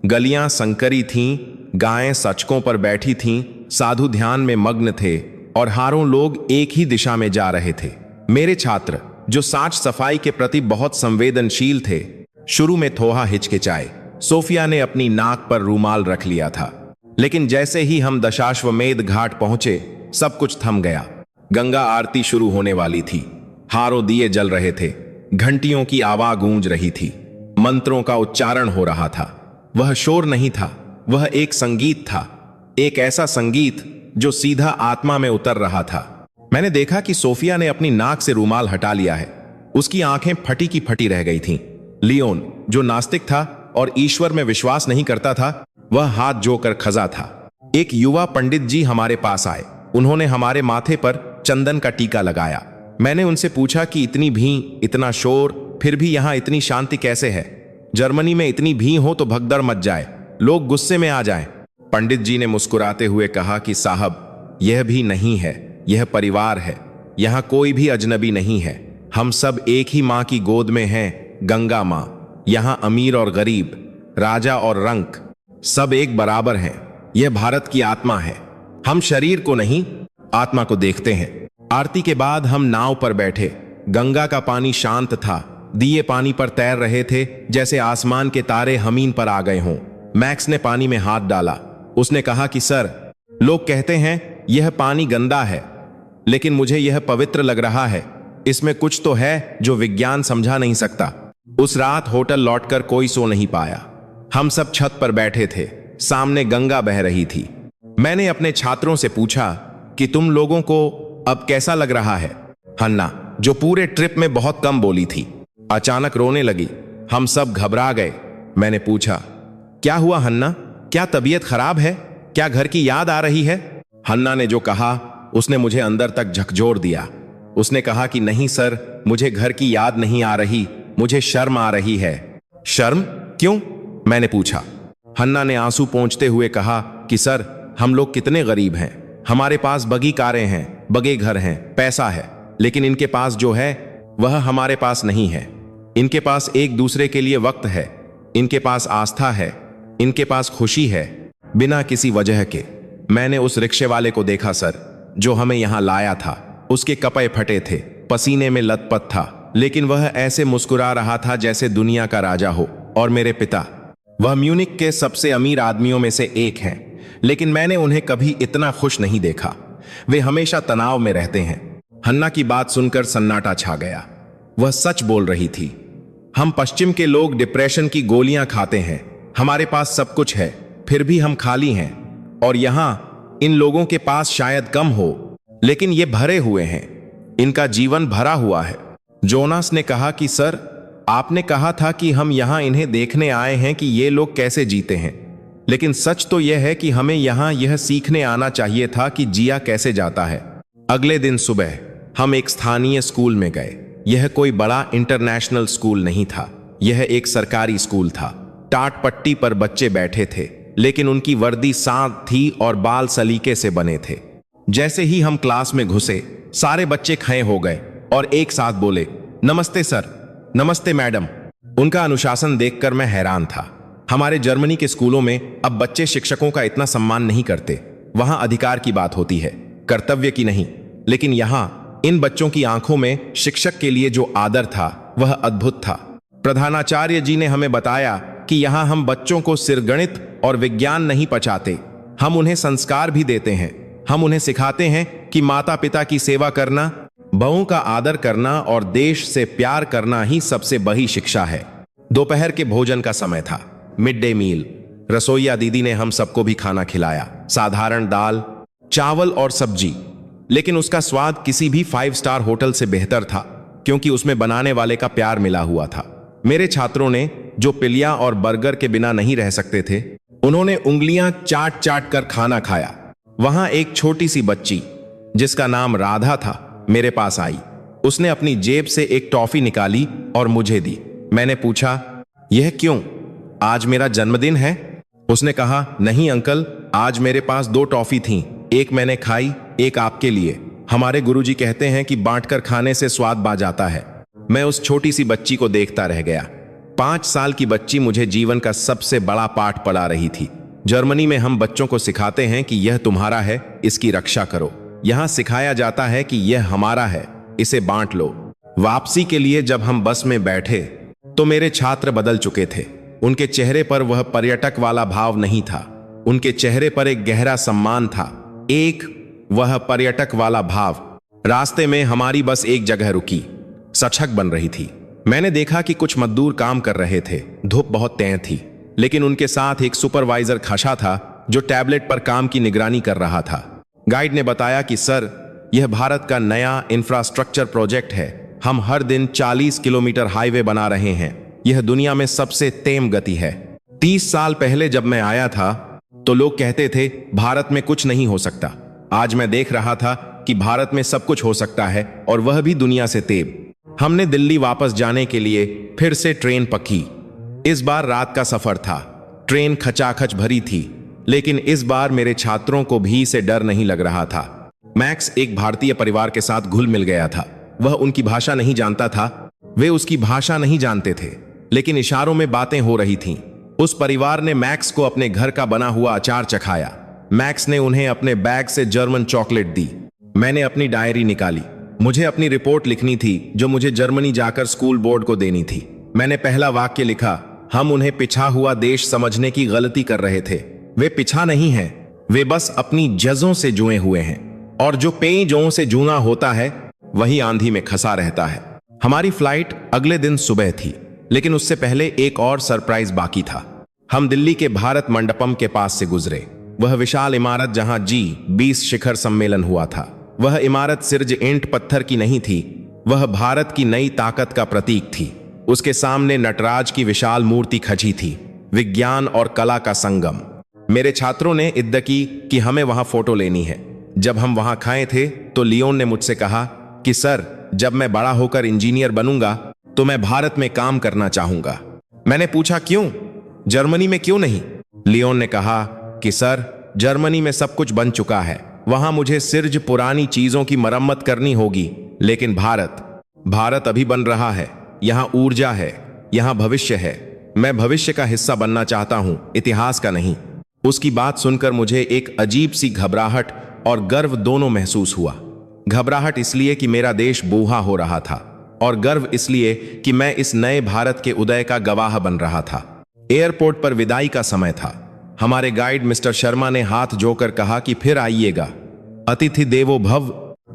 गलियां संकरी थीं, गायें सचकों पर बैठी थीं, साधु ध्यान में मग्न थे और हारों लोग एक ही दिशा में जा रहे थे। मेरे छात्र, जो साफ सफाई के प्रति बहुत संवेदनशील थे, शुरू में थोड़ा हिचकिचाए। सोफिया ने अपनी नाक पर रूमाल रख लिया था। लेकिन जैसे ही हम दशाश्वमेध घाट पहुंचे, सब कुछ थम गया। गंगा आरती शुरू होने वाली थी। हारों दिए जल रहे थे, घंटियों की आवाज गूंज रही थी, मंत्रों का उच्चारण हो रहा था। वह शोर नहीं था, वह एक संगीत था, एक ऐसा संगीत जो सीधा आत्मा में उतर रहा था। मैंने देखा कि सोफिया ने अपनी नाक से रूमाल हटा लिया है। उसकी आंखें फटी की फटी रह गई थीं। लियोन, जो नास्तिक था और ईश्वर में विश्वास नहीं करता था, वह हाथ जोकर खजा था। एक युवा पंडित जी हमारे पास आए। उन्होंने हमारे माथे पर चंदन का टीका लगाया। मैंने उनसे पूछा कि इतनी भीड़, इतना शोर, फिर भी यहाँ इतनी शांति कैसे है? जर्मनी में इतनी भीड़ हो तो भगदड़ मच जाए, लोग गुस्से में आ जाएं। पंडित जी ने मुस्कुराते हुए कहा कि साहब, यह भी नहीं है, यह परिवार है। यहाँ कोई भी अजनबी नहीं है। हम सब एक ही माँ की गोद में हैं, गंगा माँ। यहाँ अमीर और गरीब, राजा और रंक, सब एक बराबर हैं। यह भारत की आत्मा है। हम शरीर को नहीं, आत्मा को देखते हैं। आरती के बाद हम नाव पर बैठे। गंगा का पानी शांत था। दिए पानी पर तैर रहे थे, जैसे आसमान के तारे जमीन पर आ गए हों। मैक्स ने पानी में हाथ डाला। उसने कहा कि सर, लोग कहते हैं यह पानी गंदा है, लेकिन मुझे यह पवित्र लग रहा है। इसमें कुछ तो है जो विज्ञान समझा नहीं सकता। उस रात होटल लौटकर कोई सो नहीं पाया। हम सब छत पर बैठे थे। सामने गंगा बह रही थी। मैंने अपने छात्रों से पूछा कि तुम लोगों को अब कैसा लग रहा है। हन्ना, जो पूरे ट्रिप में बहुत कम बोली थी, अचानक रोने लगी। हम सब घबरा गए। मैंने पूछा, क्या हुआ हन्ना? क्या तबीयत खराब है? क्या घर की याद आ रही है? हन्ना ने जो कहा, उसने मुझे अंदर तक झकझोर दिया। उसने कहा कि नहीं सर, मुझे घर की याद नहीं आ रही, मुझे शर्म आ रही है। शर्म? क्यों? मैंने पूछा। हन्ना ने आंसू पोंछते हुए कहा कि सर, हम लोग कितने गरीब हैं। हमारे पास बगी कारें हैं, बगे घर हैं, पैसा है, लेकिन इनके पास जो है वह हमारे पास नहीं है। इनके पास एक दूसरे के लिए वक्त है, इनके पास आस्था है, इनके पास खुशी है, बिना किसी वजह के। मैंने उस रिक्शे वाले को देखा सर, जो हमें यहाँ लाया था। उसके कपड़े फटे थे, पसीने में लथपथ था, लेकिन वह ऐसे मुस्कुरा रहा था जैसे दुनिया का राजा हो। और मेरे पिता, वह म्यूनिक के सबसे अमीर आदमियों में से एक हैं, लेकिन मैंने उन्हें कभी इतना खुश नहीं देखा। वे हमेशा तनाव में रहते हैं। हन्ना की बात सुनकर सन्नाटा छा गया। वह सच बोल रही थी। हम पश्चिम के लोग डिप्रेशन की गोलियां खाते हैं। हमारे पास सब कुछ है, फिर भी हम खाली हैं। और यहां इन लोगों के पास शायद कम हो, लेकिन ये भरे हुए हैं। इनका जीवन भरा हुआ है। जोनास ने कहा कि सर, आपने कहा था कि हम यहां इन्हें देखने आए हैं कि ये लोग कैसे जीते हैं, लेकिन सच तो यह है कि हमें यहां यह सीखने आना चाहिए था कि जिया कैसे जाता है। अगले दिन सुबह हम एक स्थानीय स्कूल में गए। यह कोई बड़ा इंटरनेशनल स्कूल नहीं था, यह एक सरकारी स्कूल था। टाट पट्टी पर बच्चे बैठे थे, लेकिन उनकी वर्दी साफ थी और बाल सलीके से बने थे। जैसे ही हम क्लास में घुसे, सारे बच्चे खड़े हो गए और एक साथ बोले, नमस्ते सर, नमस्ते मैडम। उनका अनुशासन देखकर मैं हैरान था। हमारे जर्मनी के स्कूलों में अब बच्चे शिक्षकों का इतना सम्मान नहीं करते। वहां अधिकार की बात होती है, कर्तव्य की नहीं। लेकिन यहां इन बच्चों की आंखों में शिक्षक के लिए जो आदर था, वह अद्भुत था। प्रधानाचार्य जी ने हमें बताया कि यहां हम बच्चों को सिर्फ गणित और विज्ञान नहीं पढ़ाते, हम उन्हें संस्कार भी देते हैं। हम उन्हें सिखाते हैं कि माता पिता की सेवा करना, बहुओं का आदर करना और देश से प्यार करना ही सबसे बड़ी शिक्षा है। दोपहर के भोजन का समय था, मिड डे मील। रसोइया दीदी ने हम सबको भी खाना खिलाया। साधारण दाल, चावल और सब्जी, लेकिन उसका स्वाद किसी भी 5 स्टार होटल से बेहतर था, क्योंकि उसमें बनाने वाले का प्यार मिला हुआ था। मेरे छात्रों ने, जो पिलिया और बर्गर के बिना नहीं रह सकते थे, उन्होंने उंगलियां चाट चाट कर खाना खाया। वहां एक छोटी सी बच्ची, जिसका नाम राधा था, मेरे पास आई। उसने अपनी जेब से एक टॉफी निकाली और मुझे दी। मैंने पूछा, यह क्यों? आज मेरा जन्मदिन है? उसने कहा, नहीं अंकल, आज मेरे पास 2 टॉफी थीं। एक मैंने खाई, एक आपके लिए। हमारे गुरुजी कहते हैं कि बांटकर खाने से स्वाद बढ़ जाता है। मैं उस छोटी सी बच्ची को देखता रह गया। 5 साल की बच्ची मुझे जीवन का सबसे बड़ा पाठ पढ़ा रही थी। जर्मनी में हम बच्चों को सिखाते हैं कि यह तुम्हारा है, इसकी रक्षा करो। यहां सिखाया जाता है कि यह हमारा है, इसे बांट लो। वापसी के लिए जब हम बस में बैठे तो मेरे छात्र बदल चुके थे। उनके चेहरे पर वह पर्यटक वाला भाव नहीं था। उनके चेहरे पर एक गहरा सम्मान था, एक वह पर्यटक वाला भाव। रास्ते में हमारी बस एक जगह रुकी। सड़क बन रही थी। मैंने देखा कि कुछ मजदूर काम कर रहे थे। धूप बहुत तेज थी, लेकिन उनके साथ एक सुपरवाइजर खड़ा था जो टैबलेट पर काम की निगरानी कर रहा था। गाइड ने बताया कि सर, यह भारत का नया इंफ्रास्ट्रक्चर प्रोजेक्ट है। हम हर दिन 40 किलोमीटर हाईवे बना रहे हैं। यह दुनिया में सबसे तेज गति है। 30 साल पहले जब मैं आया था तो लोग कहते थे भारत में कुछ नहीं हो सकता। आज मैं देख रहा था कि भारत में सब कुछ हो सकता है, और वह भी दुनिया से तेज। हमने दिल्ली वापस जाने के लिए फिर से ट्रेन पकड़ी। इस बार रात का सफर था। ट्रेन खचाखच भरी थी, लेकिन इस बार मेरे छात्रों को भी से डर नहीं लग रहा था। मैक्स एक भारतीय परिवार के साथ घुल मिल गया था। वह उनकी भाषा नहीं जानता था, वे उसकी भाषा नहीं जानते थे, लेकिन इशारों में बातें हो रही थीं। उस परिवार ने मैक्स को अपने घर का बना हुआ अचार चखाया। मैक्स ने उन्हें अपने बैग से जर्मन चॉकलेट दी। मैंने अपनी डायरी निकाली। मुझे अपनी रिपोर्ट लिखनी थी जो मुझे जर्मनी जाकर स्कूल बोर्ड को देनी थी। मैंने पहला वाक्य लिखा, हम उन्हें पिछा हुआ देश समझने की गलती कर रहे थे। वे पिछा नहीं हैं, वे बस अपनी जजों से जुए हुए हैं, और जो पेई जों से जूना होता है वही आंधी में खसा रहता है। हमारी फ्लाइट अगले दिन सुबह थी, लेकिन उससे पहले एक और सरप्राइज बाकी था। हम दिल्ली के भारत मंडपम के पास से गुजरे। वह विशाल इमारत जहां G20 शिखर सम्मेलन हुआ था। वह इमारत सिर्फ ईंट पत्थर की नहीं थी, वह भारत की नई ताकत का प्रतीक थी। उसके सामने नटराज की विशाल मूर्ति खची थी, विज्ञान और कला का संगम। मेरे छात्रों ने इद्द की कि हमें वहां फोटो लेनी है। जब हम वहां खाए थे तो लियोन ने मुझसे कहा कि सर, जब मैं बड़ा होकर इंजीनियर बनूंगा तो मैं भारत में काम करना चाहूंगा। मैंने पूछा क्यों, जर्मनी में क्यों नहीं? लियोन ने कहा कि सर, जर्मनी में सब कुछ बन चुका है, वहां मुझे सिर्फ पुरानी चीजों की मरम्मत करनी होगी। लेकिन भारत अभी बन रहा है। यहां ऊर्जा है, यहां भविष्य है। मैं भविष्य का हिस्सा बनना चाहता हूं, इतिहास का नहीं। उसकी बात सुनकर मुझे एक अजीब सी घबराहट और गर्व दोनों महसूस हुआ। घबराहट इसलिए कि मेरा देश बूढ़ा हो रहा था, और गर्व इसलिए कि मैं इस नए भारत के उदय का गवाह बन रहा था। एयरपोर्ट पर विदाई का समय था। हमारे गाइड मिस्टर शर्मा ने हाथ जोड़कर कहा कि फिर आइएगा, अतिथि देवो भव।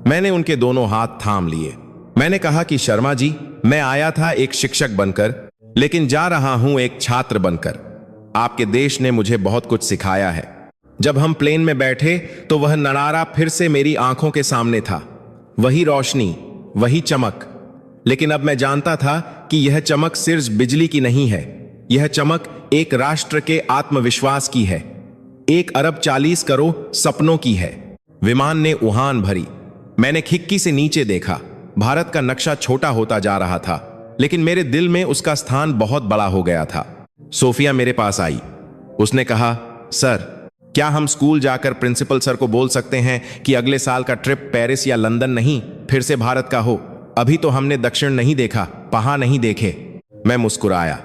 मैंने उनके दोनों हाथ थाम लिए। मैंने कहा कि शर्मा जी, मैं आया था एक शिक्षक बनकर, लेकिन जा रहा हूं एक छात्र बनकर। आपके देश ने मुझे बहुत कुछ सिखाया है। जब हम प्लेन में बैठे तो वह नजारा फिर से मेरी आंखों के सामने था। वही रोशनी, वही चमक। लेकिन अब मैं जानता था कि यह चमक सिर्फ बिजली की नहीं है, यह चमक एक राष्ट्र के आत्मविश्वास की है, 1 अरब 40 करोड़ सपनों की है। विमान ने उड़ान भरी। मैंने खिड़की से नीचे देखा। भारत का नक्शा छोटा होता जा रहा था, लेकिन मेरे दिल में उसका स्थान बहुत बड़ा हो गया था। सोफिया मेरे पास आई। उसने कहा, सर, क्या हम स्कूल जाकर प्रिंसिपल सर को बोल सकते हैं कि अगले साल का ट्रिप पेरिस या लंदन नहीं, फिर से भारत का हो? अभी तो हमने दक्षिण नहीं देखा, पहाड़ नहीं देखे। मैं मुस्कुराया।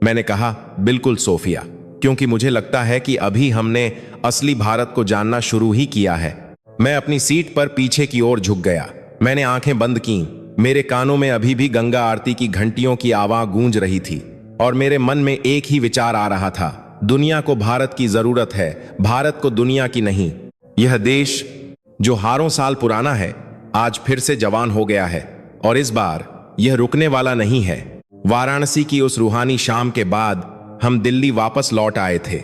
मैंने कहा, बिल्कुल सोफिया, क्योंकि मुझे लगता है कि अभी हमने असली भारत को जानना शुरू ही किया है। मैं अपनी सीट पर पीछे की ओर झुक गया। मैंने आंखें बंद की। मेरे कानों में अभी भी गंगा आरती की घंटियों की आवाज गूंज रही थी, और मेरे मन में एक ही विचार आ रहा था, दुनिया को भारत की जरूरत है, भारत को दुनिया की नहीं। यह देश जो हारों साल पुराना है, आज फिर से जवान हो गया है, और इस बार यह रुकने वाला नहीं है। वाराणसी की उस रूहानी शाम के बाद हम दिल्ली वापस लौट आए थे।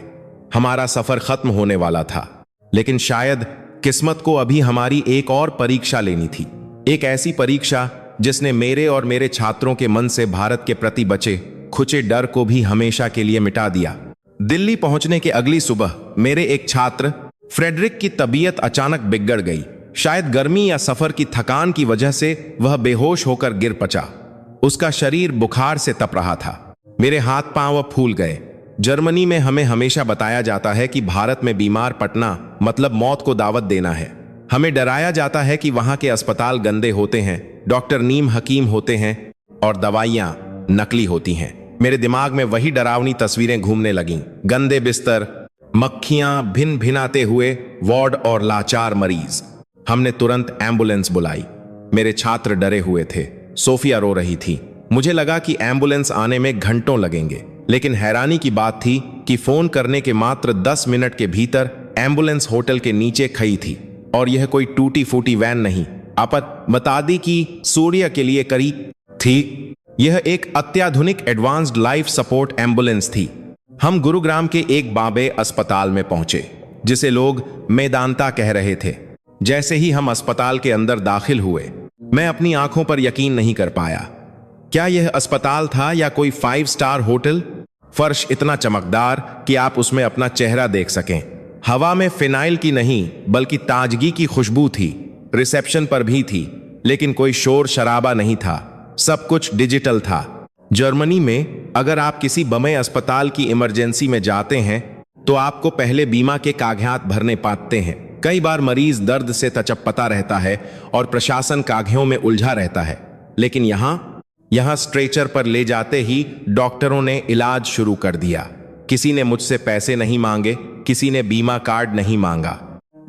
हमारा सफर खत्म होने वाला था, लेकिन शायद किस्मत को अभी हमारी एक और परीक्षा लेनी थी। एक ऐसी परीक्षा जिसने मेरे और मेरे छात्रों के मन से भारत के प्रति बचे खुचे डर को भी हमेशा के लिए मिटा दिया। दिल्ली पहुंचने के अगली सुबह मेरे एक छात्र फ्रेडरिक की तबीयत अचानक बिगड़ गई। शायद गर्मी या सफर की थकान की वजह से वह बेहोश होकर गिर पड़ा। उसका शरीर बुखार से तप रहा था। मेरे हाथ पांव फूल गए। जर्मनी में हमें हमेशा बताया जाता है कि भारत में बीमार पड़ना मतलब मौत को दावत देना है। हमें डराया जाता है कि वहां के अस्पताल गंदे होते हैं, डॉक्टर नीम हकीम होते हैं और दवाइयां नकली होती हैं। मेरे दिमाग में वही डरावनी तस्वीरें घूमने लगीं। गंदे बिस्तर, मक्खियां भिन भिनाते हुए वार्ड और लाचार मरीज। हमने तुरंत एम्बुलेंस बुलाई। मेरे छात्र डरे हुए थे। सोफिया रो रही थी। मुझे लगा कि एम्बुलेंस आने में घंटों लगेंगे, लेकिन हैरानी की बात थी कि फोन करने के मात्र 10 मिनट के भीतर एम्बुलेंस होटल के नीचे खड़ी थी। और यह कोई टूटी फूटी वैन नहीं, आपत बता दी कि सूर्य के लिए करी थी। यह एक अत्याधुनिक एडवांस्ड लाइफ सपोर्ट एम्बुलेंस थी। हम गुरुग्राम के एक बाबे अस्पताल में पहुंचे, जिसे लोग मेदांता कह रहे थे। जैसे ही हम अस्पताल के अंदर दाखिल हुए, मैं अपनी आंखों पर यकीन नहीं कर पाया। क्या यह अस्पताल था या कोई 5 स्टार होटल? फर्श इतना चमकदार कि आप उसमें अपना चेहरा देख सकें। हवा में फिनाइल की नहीं बल्कि ताजगी की खुशबू थी। रिसेप्शन पर भी थी, लेकिन कोई शोर शराबा नहीं था। सब कुछ डिजिटल था। जर्मनी में अगर आप किसी बड़े अस्पताल की इमरजेंसी में जाते हैं तो आपको पहले बीमा के कागजात भरने पड़ते हैं। कई बार मरीज दर्द से तचपता रहता है और प्रशासन कागजों में उलझा रहता है, लेकिन यहाँ स्ट्रेचर पर ले जाते ही डॉक्टरों ने इलाज शुरू कर दिया। किसी ने मुझसे पैसे नहीं मांगे, किसी ने बीमा कार्ड नहीं मांगा।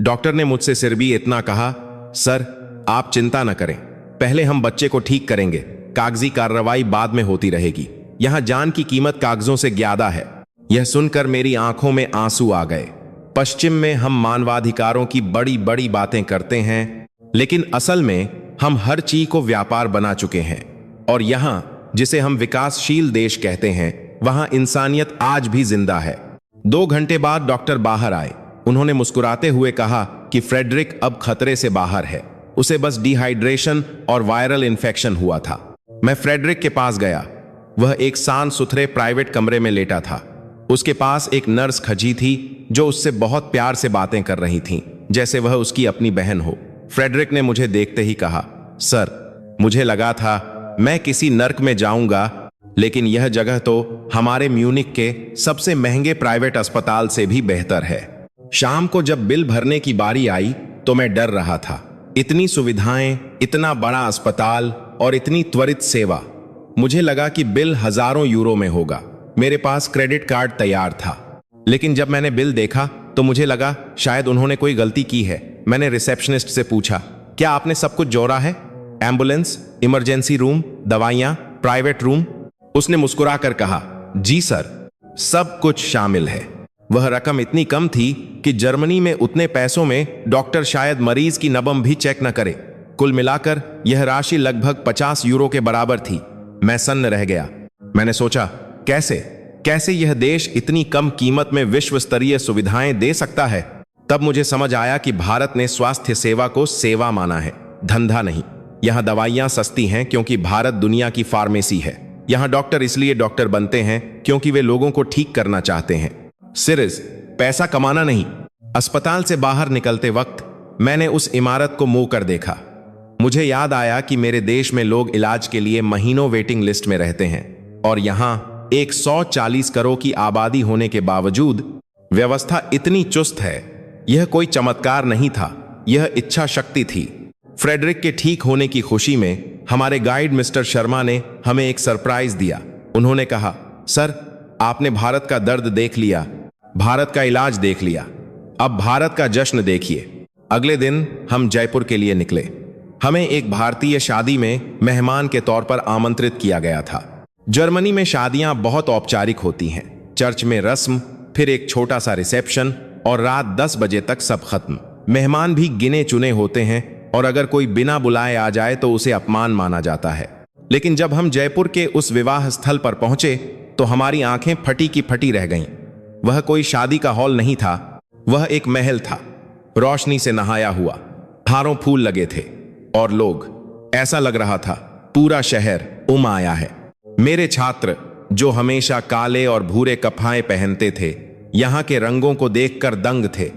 डॉक्टर ने मुझसे सिर्फ भी इतना कहा, सर आप चिंता न करें, पहले हम बच्चे को ठीक करेंगे, कागजी कार्रवाई बाद में होती रहेगी। यहाँ जान की कीमत कागजों से ज्यादा है। यह सुनकर मेरी आंखों में आंसू आ गए। पश्चिम में हम मानवाधिकारों की बड़ी बड़ी बातें करते हैं, लेकिन असल में हम हर चीज को व्यापार बना चुके हैं। और यहाँ जिसे हम विकासशील देश कहते हैं, वहां इंसानियत आज भी जिंदा है। 2 घंटे बाद डॉक्टर बाहर आए। उन्होंने मुस्कुराते हुए कहा कि फ्रेडरिक अब खतरे से बाहर है, उसे बस डिहाइड्रेशन और वायरल इन्फेक्शन हुआ था। मैं फ्रेडरिक के पास गया। वह एक साफ सुथरे प्राइवेट कमरे में लेटा था। उसके पास एक नर्स खड़ी थी जो उससे बहुत प्यार से बातें कर रही थी, जैसे वह उसकी अपनी बहन हो। फ्रेडरिक ने मुझे देखते ही कहा, सर मुझे लगा था मैं किसी नर्क में जाऊंगा, लेकिन यह जगह तो हमारे म्यूनिक के सबसे महंगे प्राइवेट अस्पताल से भी बेहतर है। शाम को जब बिल भरने की बारी आई तो मैं डर रहा था। इतनी सुविधाएं, इतना बड़ा अस्पताल और इतनी त्वरित सेवा। मुझे लगा कि बिल हजारों यूरो में होगा। मेरे पास क्रेडिट कार्ड तैयार था, लेकिन जब मैंने बिल देखा तो मुझे लगा शायद उन्होंने कोई गलती की है। मैंने रिसेप्शनिस्ट से पूछा, क्या आपने सब कुछ जोड़ा है? एम्बुलेंस, इमरजेंसी रूम, दवाइयां, प्राइवेट रूम? उसने मुस्कुराकर कहा, जी सर, सब कुछ शामिल है। वह रकम इतनी कम थी कि जर्मनी में उतने पैसों में डॉक्टर शायद मरीज की नब्ज भी चेक न करे। कुल मिलाकर यह राशि लगभग 50 यूरो के बराबर थी। मैं सन्न रह गया। मैंने सोचा, कैसे यह देश इतनी कम कीमत में विश्व स्तरीय सुविधाएं दे सकता है? तब मुझे समझ आया कि भारत ने स्वास्थ्य सेवा को सेवा माना है, धंधा नहीं। यहाँ दवाइयां सस्ती हैं क्योंकि भारत दुनिया की फार्मेसी है। यहाँ डॉक्टर इसलिए डॉक्टर बनते हैं क्योंकि वे लोगों को ठीक करना चाहते हैं, सिर्फ पैसा कमाना नहीं। अस्पताल से बाहर निकलते वक्त मैंने उस इमारत को मुंह कर देखा। मुझे याद आया कि मेरे देश में लोग इलाज के लिए महीनों वेटिंग लिस्ट में रहते हैं, और यहाँ 140 करोड़ की आबादी होने के बावजूद व्यवस्था इतनी चुस्त है। यह कोई चमत्कार नहीं था, यह इच्छा शक्ति थी। फ्रेडरिक के ठीक होने की खुशी में हमारे गाइड मिस्टर शर्मा ने हमें एक सरप्राइज दिया। उन्होंने कहा, सर आपने भारत का दर्द देख लिया, भारत का इलाज देख लिया, अब भारत का जश्न देखिए। अगले दिन हम जयपुर के लिए निकले। हमें एक भारतीय शादी में मेहमान के तौर पर आमंत्रित किया गया था। जर्मनी में शादियां बहुत औपचारिक होती हैं। चर्च में रस्म, फिर एक छोटा सा रिसेप्शन और रात 10 बजे तक सब खत्म। मेहमान भी गिने चुने होते हैं और अगर कोई बिना बुलाए आ जाए तो उसे अपमान माना जाता है। लेकिन जब हम जयपुर के उस विवाह स्थल पर पहुंचे तो हमारी आंखें फटी की फटी रह गईं। वह कोई शादी का हॉल नहीं था, वह एक महल था, रोशनी से नहाया हुआ, हारों फूल लगे थे और लोग। ऐसा लग रहा था पूरा शहर उम आया है। मेरे छात्र जो हमेशा काले और भूरे कपड़े पहनते थे, यहाँ के रंगों को देखकर दंग थे।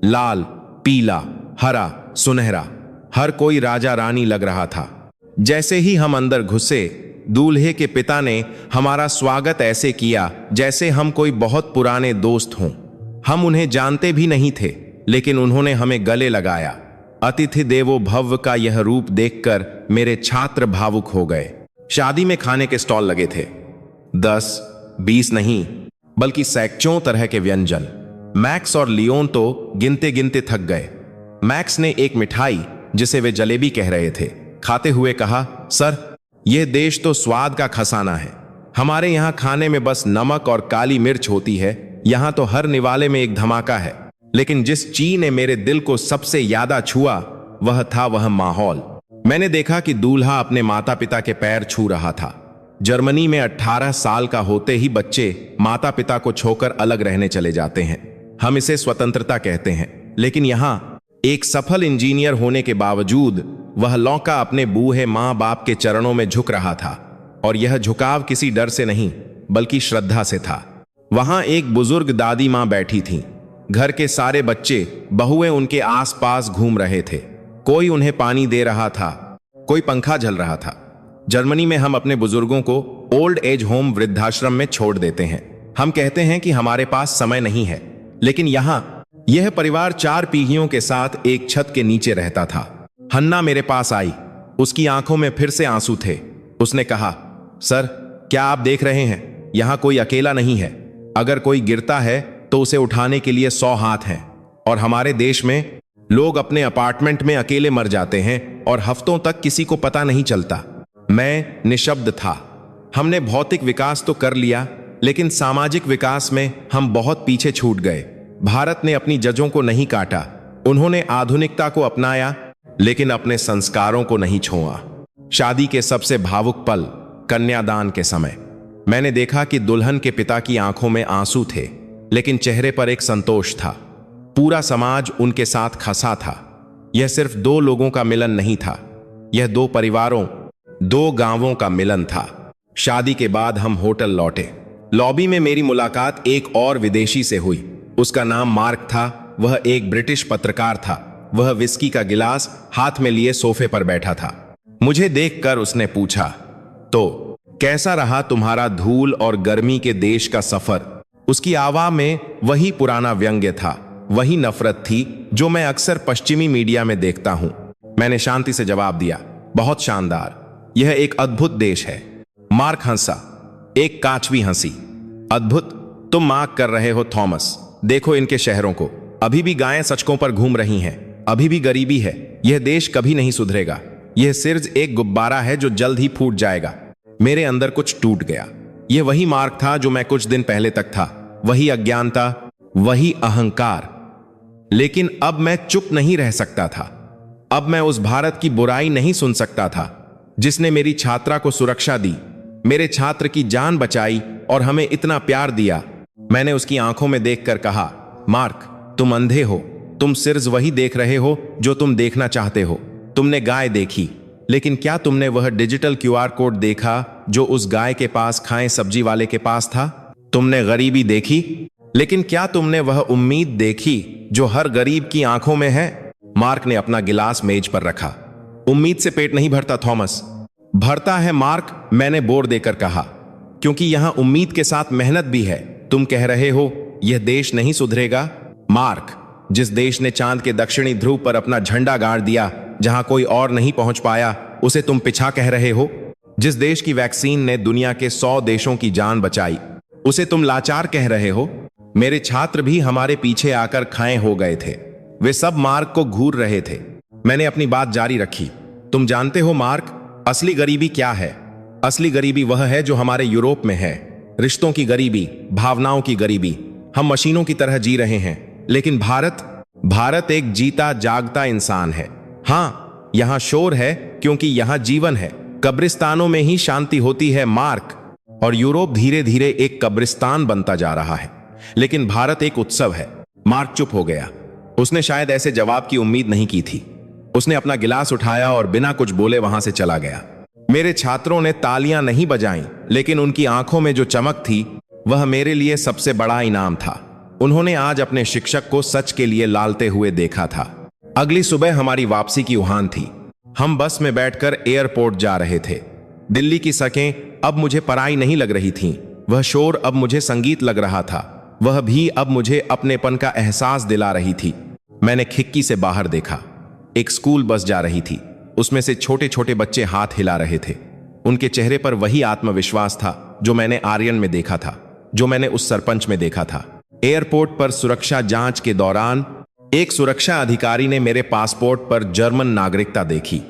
लाल, पीला, हरा, सुनहरा, हर कोई राजा रानी लग रहा था। जैसे ही हम अंदर घुसे, दूल्हे के पिता ने हमारा स्वागत ऐसे किया जैसे हम कोई बहुत पुराने दोस्त हों। हम उन्हें जानते भी नहीं थे, लेकिन उन्होंने हमें गले लगाया। अतिथि देवो भव का यह रूप देखकर मेरे छात्र भावुक हो गए। शादी में खाने के स्टॉल लगे थे, 10, 20 नहीं बल्कि सैकड़ों तरह के व्यंजन। मैक्स और लियोन तो गिनते गिनते थक गए। मैक्स ने एक मिठाई, जिसे वे जलेबी कह रहे थे, खाते हुए कहा, सर यह देश तो स्वाद का खजाना है। हमारे यहाँ खाने में बस नमक और काली मिर्च होती है, यहाँ तो हर निवाले में एक धमाका है। लेकिन जिस चीज ने मेरे दिल को सबसे ज्यादा छुआ वह माहौल। मैंने देखा कि दूल्हा अपने माता पिता के पैर छू रहा था। जर्मनी में 18 साल का होते ही बच्चे माता पिता को छोड़कर अलग रहने चले जाते हैं। हम इसे स्वतंत्रता कहते हैं, लेकिन यहाँ एक सफल इंजीनियर होने के बावजूद वह लौका अपने बूढ़े माँ बाप के चरणों में झुक रहा था, और यह झुकाव किसी डर से नहीं बल्कि श्रद्धा से था। वहां एक बुजुर्ग दादी माँ बैठी थीं। घर के सारे बच्चे, बहुएं उनके आसपास घूम रहे थे। कोई उन्हें पानी दे रहा था, कोई पंखा झल रहा था, जर्मनी में हम अपने बुजुर्गों को ओल्ड एज होम वृद्धाश्रम में छोड़ देते हैं। हम कहते हैं कि हमारे पास समय नहीं है, लेकिन यहां यह परिवार 4 पीढ़ियों के साथ एक छत के नीचे रहता था। हन्ना मेरे पास आई। उसकी आंखों में फिर से आंसू थे। उसने कहा, सर, क्या आप देख रहे हैं, यहां कोई अकेला नहीं है। अगर कोई गिरता है तो उसे उठाने के लिए 100 हाथ हैं। और हमारे देश में लोग अपने अपार्टमेंट में अकेले मर जाते हैं और हफ्तों तक किसी को पता नहीं चलता। मैं निशब्द था। हमने भौतिक विकास तो कर लिया, लेकिन सामाजिक विकास में हम बहुत पीछे छूट गए। भारत ने अपनी जड़ों को नहीं काटा। उन्होंने आधुनिकता को अपनाया, लेकिन अपने संस्कारों को नहीं छोड़ा। शादी के सबसे भावुक पल, कन्यादान के समय, मैंने देखा कि दुल्हन के पिता की आंखों में आंसू थे, लेकिन चेहरे पर एक संतोष था। पूरा समाज उनके साथ खसा था। यह सिर्फ 2 लोगों का मिलन नहीं था, यह 2 परिवारों, 2 गांवों का मिलन था। शादी के बाद हम होटल लौटे। लॉबी में मेरी मुलाकात एक और विदेशी से हुई। उसका नाम मार्क था। वह एक ब्रिटिश पत्रकार था। वह विस्की का गिलास हाथ में लिए सोफे पर बैठा था। मुझे देखकर उसने पूछा, तो कैसा रहा तुम्हारा धूल और गर्मी के देश का सफर? उसकी आवाज में वही पुराना व्यंग्य था, वही नफरत थी जो मैं अक्सर पश्चिमी मीडिया में देखता हूं। मैंने शांति से जवाब दिया, बहुत शानदार, यह एक अद्भुत देश है। मार्क हंसा, एक काचवी हंसी। अद्भुत? तुम मार्क कर रहे हो थॉमस। देखो इनके शहरों को, अभी भी गायें सड़कों पर घूम रही हैं, अभी भी गरीबी है। यह देश कभी नहीं सुधरेगा। यह सिर्फ एक गुब्बारा है जो जल्द ही फूट जाएगा। मेरे अंदर कुछ टूट गया। यह वही मार्क था जो मैं कुछ दिन पहले तक था, वही अज्ञानता, वही अहंकार। लेकिन अब मैं चुप नहीं रह सकता था। अब मैं उस भारत की बुराई नहीं सुन सकता था जिसने मेरी छात्रा को सुरक्षा दी, मेरे छात्र की जान बचाई और हमें इतना प्यार दिया। मैंने उसकी आंखों में देखकर कहा, मार्क, तुम अंधे हो। तुम सिर्फ वही देख रहे हो जो तुम देखना चाहते हो। तुमने गाय देखी, लेकिन क्या तुमने वह डिजिटल QR कोड देखा जो उस गाय के पास खाएं सब्जी वाले के पास था? तुमने गरीबी देखी, लेकिन क्या तुमने वह उम्मीद देखी जो हर गरीब की आंखों में है? मार्क ने अपना गिलास मेज पर रखा। उम्मीद से पेट नहीं भरता थॉमस। भरता है मार्क, मैंने बोर देकर कहा, क्योंकि यहां उम्मीद के साथ मेहनत भी है। तुम कह रहे हो यह देश नहीं सुधरेगा? मार्क, जिस देश ने चांद के दक्षिणी ध्रुव पर अपना झंडा गाड़ दिया जहां कोई और नहीं पहुंच पाया, उसे तुम पिछा कह रहे हो? जिस देश की वैक्सीन ने दुनिया के 100 देशों की जान बचाई, उसे तुम लाचार कह रहे हो? मेरे छात्र भी हमारे पीछे आकर खाएं हो गए थे। वे सब मार्क को घूर रहे थे। मैंने अपनी बात जारी रखी। तुम जानते हो मार्क, असली गरीबी क्या है? असली गरीबी वह है जो हमारे यूरोप में है। रिश्तों की गरीबी, भावनाओं की गरीबी। हम मशीनों की तरह जी रहे हैं, लेकिन भारत एक जीता जागता इंसान है। हाँ, यहां शोर है क्योंकि यहां जीवन है। कब्रिस्तानों में ही शांति होती है मार्क, और यूरोप धीरे धीरे एक कब्रिस्तान बनता जा रहा है, लेकिन भारत एक उत्सव है। मार्क चुप हो गया। उसने शायद ऐसे जवाब की उम्मीद नहीं की थी। उसने अपना गिलास उठाया और बिना कुछ बोले वहां से चला गया। मेरे छात्रों ने तालियां नहीं बजाईं, लेकिन उनकी आंखों में जो चमक थी वह मेरे लिए सबसे बड़ा इनाम था। उन्होंने आज अपने शिक्षक को सच के लिए लालते हुए देखा था। अगली सुबह हमारी वापसी की उहान थी। हम बस में बैठकर एयरपोर्ट जा रहे थे। दिल्ली की सड़कें अब मुझे पराई नहीं लग रही थीं। वह शोर अब मुझे संगीत लग रहा था। वह भी अब मुझे अपनेपन का एहसास दिला रही थी। मैंने खिड़की से बाहर देखा। एक स्कूल बस जा रही थी। उसमें से छोटे छोटे बच्चे हाथ हिला रहे थे। उनके चेहरे पर वही आत्मविश्वास था जो मैंने आर्यन में देखा था, जो मैंने उस सरपंच में देखा था। एयरपोर्ट पर सुरक्षा जांच के दौरान एक सुरक्षा अधिकारी ने मेरे पासपोर्ट पर जर्मन नागरिकता देखी।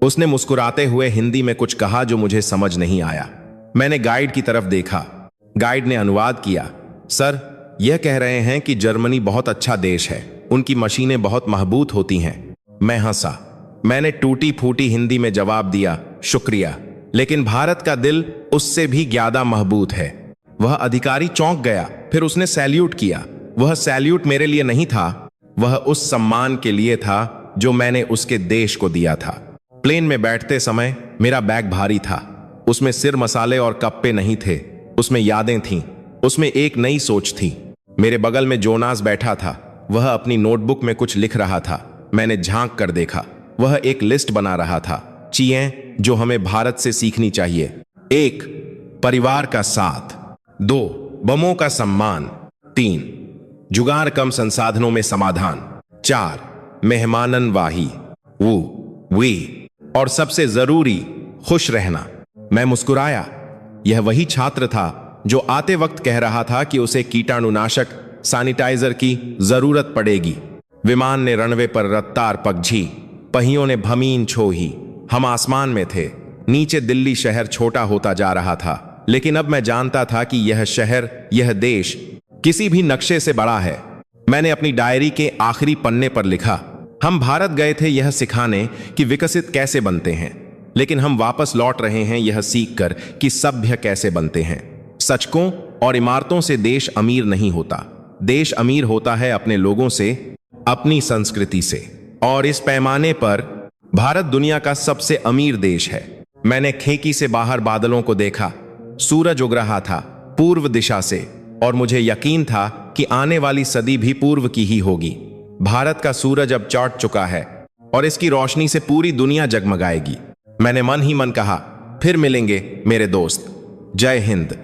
उसने मुस्कुराते हुए हिंदी में कुछ कहा जो मुझे समझ नहीं आया। मैंने गाइड की तरफ देखा। गाइड ने अनुवाद किया। सर, यह कह रहे हैं कि जर्मनी बहुत अच्छा देश है, उनकी मशीनें बहुत मजबूत होती हैं। मैं हंसा। मैंने टूटी फूटी हिंदी में जवाब दिया, शुक्रिया, लेकिन भारत का दिल उससे भी ज्यादा मजबूत है। वह अधिकारी चौंक गया। फिर उसने सैल्यूट किया। वह सैल्यूट मेरे लिए नहीं था, वह उस सम्मान के लिए था जो मैंने उसके देश को दिया था। प्लेन में बैठते समय मेरा बैग भारी था। उसमें सिर मसाले और कप्पे नहीं थे, उसमें यादें थीं, उसमें एक नई सोच थी। मेरे बगल में जोनास बैठा था। वह अपनी नोटबुक में कुछ लिख रहा था। मैंने झांक कर देखा। वह एक लिस्ट बना रहा था। चीजें जो हमें भारत से सीखनी चाहिए। 1. परिवार का साथ। 2. बमों का सम्मान। 3. जुगाड़ कम संसाधनों में समाधान। 4. मेहमाननवाही वी और सबसे जरूरी खुश रहना। मैं मुस्कुराया। यह वही छात्र था जो आते वक्त कह रहा था कि उसे कीटाणुनाशक सैनिटाइजर की जरूरत पड़ेगी। विमान ने रनवे पर रफ्तार पगझी, पहियों ने भमीन छोही। हम आसमान में थे। नीचे दिल्ली शहर छोटा होता जा रहा था, लेकिन अब मैं जानता था कि यह शहर, यह देश किसी भी नक्शे से बड़ा है। मैंने अपनी डायरी के आखिरी पन्ने पर लिखा, हम भारत गए थे यह सिखाने कि विकसित कैसे बनते हैं, लेकिन हम वापस लौट रहे हैं यह सीखकर कि सभ्य कैसे बनते हैं। सचकों और इमारतों से देश अमीर नहीं होता। देश अमीर होता है अपने लोगों से, अपनी संस्कृति से। और इस पैमाने पर भारत दुनिया का सबसे अमीर देश है। मैंने खिड़की से बाहर बादलों को देखा। सूरज उग रहा था पूर्व दिशा से, और मुझे यकीन था कि आने वाली सदी भी पूर्व की ही होगी। भारत का सूरज अब चौट चुका है और इसकी रोशनी से पूरी दुनिया जगमगाएगी। मैंने मन ही मन कहा, फिर मिलेंगे मेरे दोस्त। जय हिंद।